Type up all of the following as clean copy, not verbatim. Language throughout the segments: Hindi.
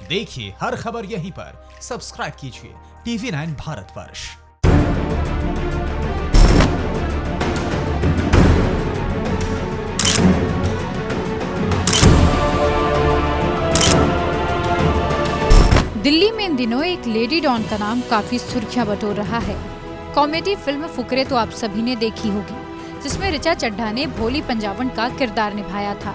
देखिए हर खबर यहीं पर। सब्सक्राइब कीजिए TV9 भारतवर्ष। दिल्ली में इन दिनों एक लेडी डॉन का नाम काफी सुर्खियां बटोर रहा है। कॉमेडी फिल्म फुकरे तो आप सभी ने देखी होगी, जिसमें ऋचा चड्ढा ने भोली पंजाबन का किरदार निभाया था।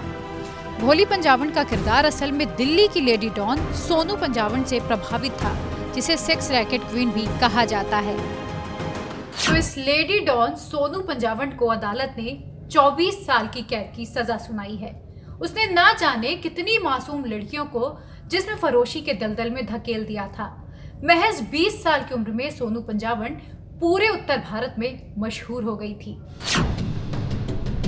भोली पंजाबन का किरदार असल में दिल्ली की लेडी डॉन सोनू पंजाबन से प्रभावित था, जिसे सेक्स रैकेट क्वीन भी कहा जाता है। तो इस लेडी डॉन सोनू पंजाबन को अदालत ने 24 साल की कैद की सजा सुनाई है। उसने ना जाने कितनी मासूम लड़कियों को जिस्म फरोशी के दलदल में धकेल दिया था। महज 20 साल की उम्र में सोनू पंजाबन पूरे उत्तर भारत में मशहूर हो गई थी।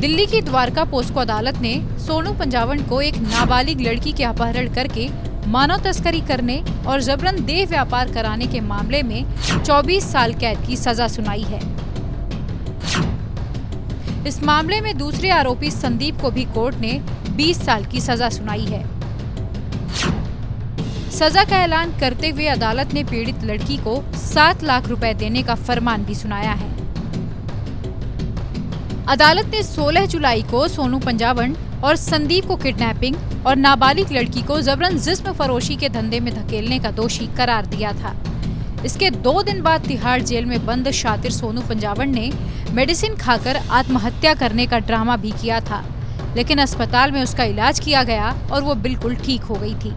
दिल्ली की द्वारका पोस्को अदालत ने सोनू पंजाबन को एक नाबालिग लड़की के अपहरण करके मानव तस्करी करने और जबरन देह व्यापार कराने के मामले में 24 साल कैद की सजा सुनाई है। इस मामले में दूसरे आरोपी संदीप को भी कोर्ट ने 20 साल की सजा सुनाई है। सजा का ऐलान करते हुए अदालत ने पीड़ित लड़की को 7 लाख रुपए देने का फरमान भी सुनाया है। अदालत ने 16 जुलाई को सोनू पंजाबन और संदीप को किडनैपिंग और नाबालिग लड़की को जबरन जिस्म फरोशी के धंधे में धकेलने का दोषी करार दिया था। इसके 2 दिन बाद तिहाड़ जेल में बंद शातिर सोनू पंजाबन ने मेडिसिन खाकर आत्महत्या करने का ड्रामा भी किया था, लेकिन अस्पताल में उसका इलाज किया गया और वो बिल्कुल ठीक हो गई थी।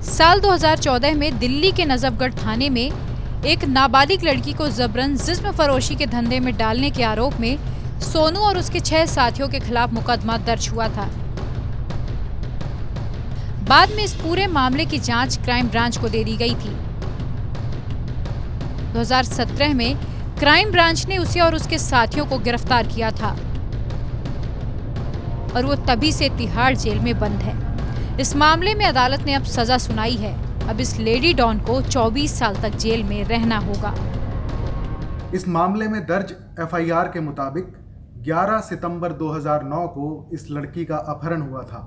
साल 2014 में दिल्ली के नजफगढ़ थाने में एक नाबालिग लड़की को जबरन जिस्म फरोशी के धंधे में डालने के आरोप में सोनू और उसके 6 साथियों के खिलाफ मुकदमा दर्ज हुआ था। बाद में इस पूरे मामले की जांच क्राइम ब्रांच को दे दी गई थी। 2017 में क्राइम ब्रांच ने उसे और उसके साथियों को गिरफ्तार किया था और वो तभी से तिहाड़ जेल में बंद है। इस मामले में अदालत ने अब सजा सुनाई है। अब इस लेडी डॉन को 24 साल तक जेल में रहना होगा। इस मामले में दर्ज FIR के मुताबिक 11 सितंबर 2009 को इस लड़की का अपहरण हुआ था।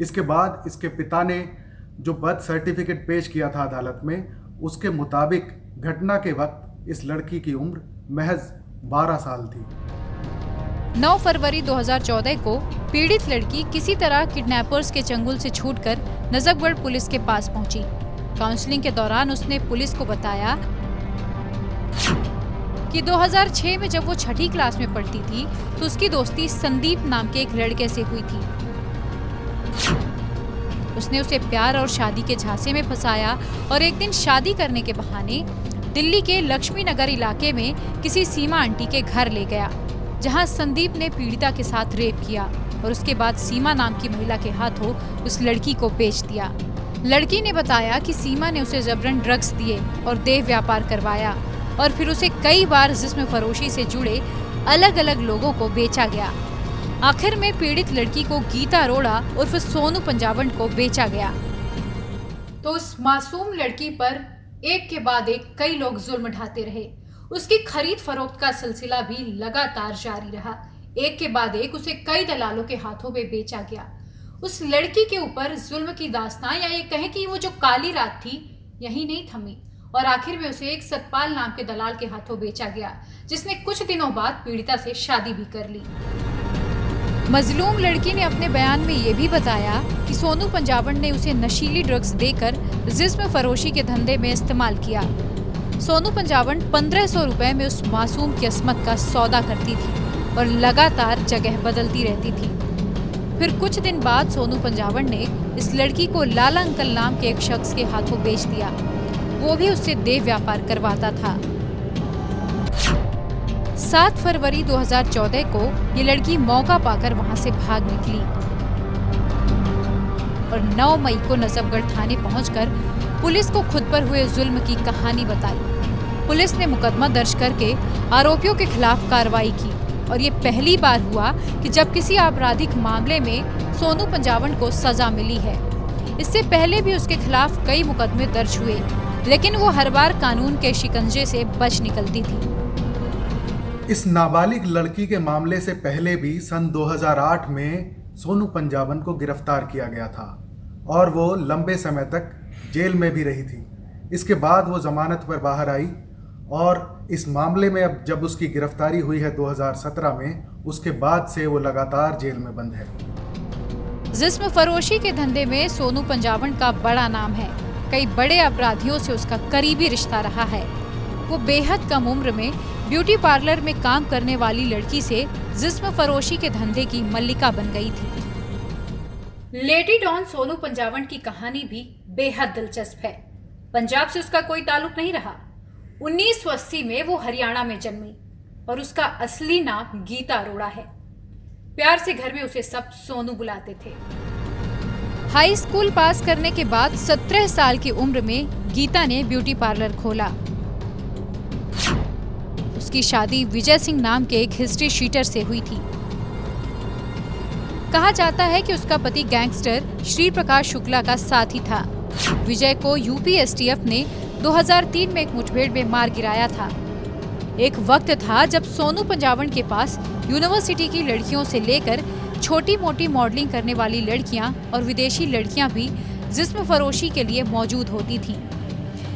इसके बाद इसके पिता ने जो बर्थ सर्टिफिकेट पेश किया था अदालत में, उसके मुताबिक घटना के वक्त इस लड़की की उम्र महज 12 साल थी। 9 फरवरी 2014 को पीड़ित लड़की किसी तरह किडनैपर्स के चंगुल से छूटकर नजफगढ़ पुलिस के पास पहुंची। काउंसलिंग के दौरान उसने पुलिस को बताया कि 2006 में जब वो 6ठी क्लास में पढ़ती थी तो उसकी दोस्ती संदीप नाम के एक लड़के से हुई थी। उसने उसे प्यार और शादी के झांसे में फंसाया और एक दिन शादी करने के बहाने दिल्ली के लक्ष्मी नगर इलाके में किसी सीमा आंटी के घर ले गया, जहां संदीप ने पीड़िता के साथ रेप किया और उसके बाद सीमा नाम की महिला के हाथों उस लड़की को बेच दिया। लड़की ने बताया कि सीमा ने उसे जबरन ड्रग्स दिए और देह व्यापार करवाया और फिर उसे कई बार जिस्म फरोशी से जुड़े अलग अलग लोगों को बेचा गया। आखिर में पीड़ित लड़की को गीता अरोड़ा उर्फ सोनू पंजाबन को बेचा गया। तो उस मासूम लड़की पर एक के बाद एक कई लोग जुल्म ढाते रहे। उसकी खरीद फरोख्त का सिलसिला भी लगातार जारी रहा। एक के बाद एक उसे कई दलालों के हाथों में बेचा गया। उस लड़की के ऊपर जुल्म की दास्तां, या ये कहें कि वो जो काली रात थी, यही नहीं थमी और आखिर में उसे एक सतपाल नाम के दलाल के हाथों बेचा गया, जिसने कुछ दिनों बाद पीड़िता से शादी भी कर ली। मजलूम लड़की ने अपने बयान में ये भी बताया कि सोनू पंजाबन ने उसे नशीली ड्रग्स देकर जिस्म फरोशी के धंधे में इस्तेमाल किया। सोनू पंजाबन 1500 रुपए में उस मासूम की अस्मत का सौदा करती थी और लगातार जगह बदलती रहती थी। फिर कुछ दिन बाद सोनू पंजाबन ने इस लड़की को लाला अंकल नाम के एक शख्स के हाथों बेच दिया। वो भी उससे देह व्यापार करवाता था। 7 फरवरी 2014 को ये लड़की मौका पाकर वहां से भाग निकली और 9 मई को नजफगढ़ थाने पहुंचकर पुलिस को खुद पर हुए जुल्म की कहानी बताई। पुलिस ने मुकदमा दर्ज करके आरोपियों के खिलाफ कार्रवाई की और ये पहली बार हुआ कि जब किसी आपराधिक मामले में सोनू पंजाबन को सजा मिली है। इससे पहले भी उसके खिलाफ कई मुकदमे दर्ज हुए, लेकिन वो हर बार कानून के शिकंजे से बच निकलती थी। इस नाबालिग लड़की के मामले से पहले भी सन 2008 में सोनू पंजाबन को गिरफ्तार किया गया था और वो लंबे समय तक जेल में भी रही थी। इसके बाद वो जमानत पर बाहर आई और इस मामले में अब जब उसकी गिरफ्तारी हुई है 2017 में, उसके बाद से वो लगातार जेल में बंद है। जिस्म फरोशी के धंधे में सोनू पंजाबन का बड़ा नाम है। कई बड़े अपराधियों से उसका करीबी रिश्ता रहा है। वो बेहद कम उम्र में ब्यूटी पार्लर में काम करने वाली लड़की से जिस्म फरोशी के धंधे की मल्लिका बन गई थी। लेडी डॉन सोनू पंजाबन की कहानी भी बेहद दिलचस्प है। पंजाब से उसका कोई ताल्लुक नहीं रहा। 1980 में वो हरियाणा में जन्मी और उसका असली नाम गीता अरोड़ा है। प्यार से घर में उसे सब सोनू बुलाते थे। हाई स्कूल पास करने के बाद 17 साल की उम्र में गीता ने ब्यूटी पार्लर खोला। उसकी शादी विजय सिंह नाम के एक हिस्ट्री शीटर से हुई थी। कहा जाता है कि उसका पति गैंगस्टर श्री प्रकाश शुक्ला का साथी था। विजय को यूपी एसटीएफ ने 2003 में एक मुठभेड़ में मार गिराया था। एक वक्त था जब सोनू पंजाबन के पास यूनिवर्सिटी की लड़कियों से लेकर छोटी मोटी मॉडलिंग करने वाली लड़कियां और विदेशी लड़कियां भी जिस्म फरोशी के लिए मौजूद होती थीं।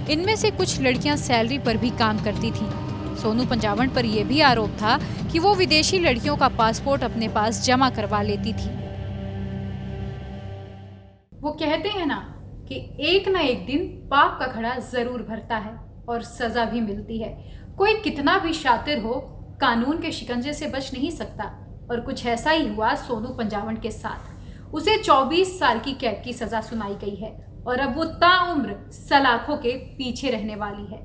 इनमें से कुछ लड़कियां सैलरी पर भी काम करती थीं। सोनू पंजाबन पर यह भी आरोप था कि वो विदेशी लड़कियों का पासपोर्ट अपने पास जमा करवा लेती थी। वो कहते हैं ना कि एक ना एक दिन पाप का घड़ा जरूर भरता है और सजा भी मिलती है। कोई कितना भी शातिर हो, कानून के शिकंजे से बच नहीं सकता। और कुछ ऐसा ही हुआ सोनू पंजाबन के साथ। उसे 24 साल की कैद की सजा सुनाई गई है और अब वो ताउम्र सलाखों के पीछे रहने वाली है।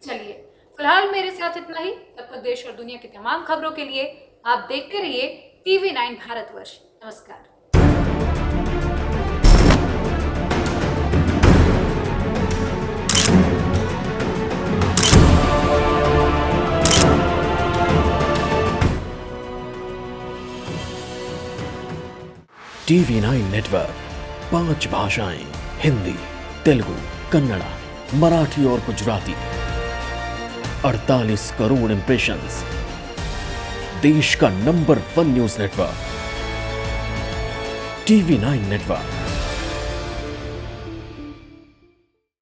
चलिए, फिलहाल मेरे साथ इतना ही। तब तक देश और दुनिया की तमाम खबरों के लिए आप देखते रहिए TV9 भारतवर्ष। नमस्कार। TV9 नेटवर्क 5 भाषाएं, हिंदी, तेलुगु, कन्नड़ा, मराठी और गुजराती। 48 करोड़ इंप्रेशंस। देश का number 1 news network TV9 network.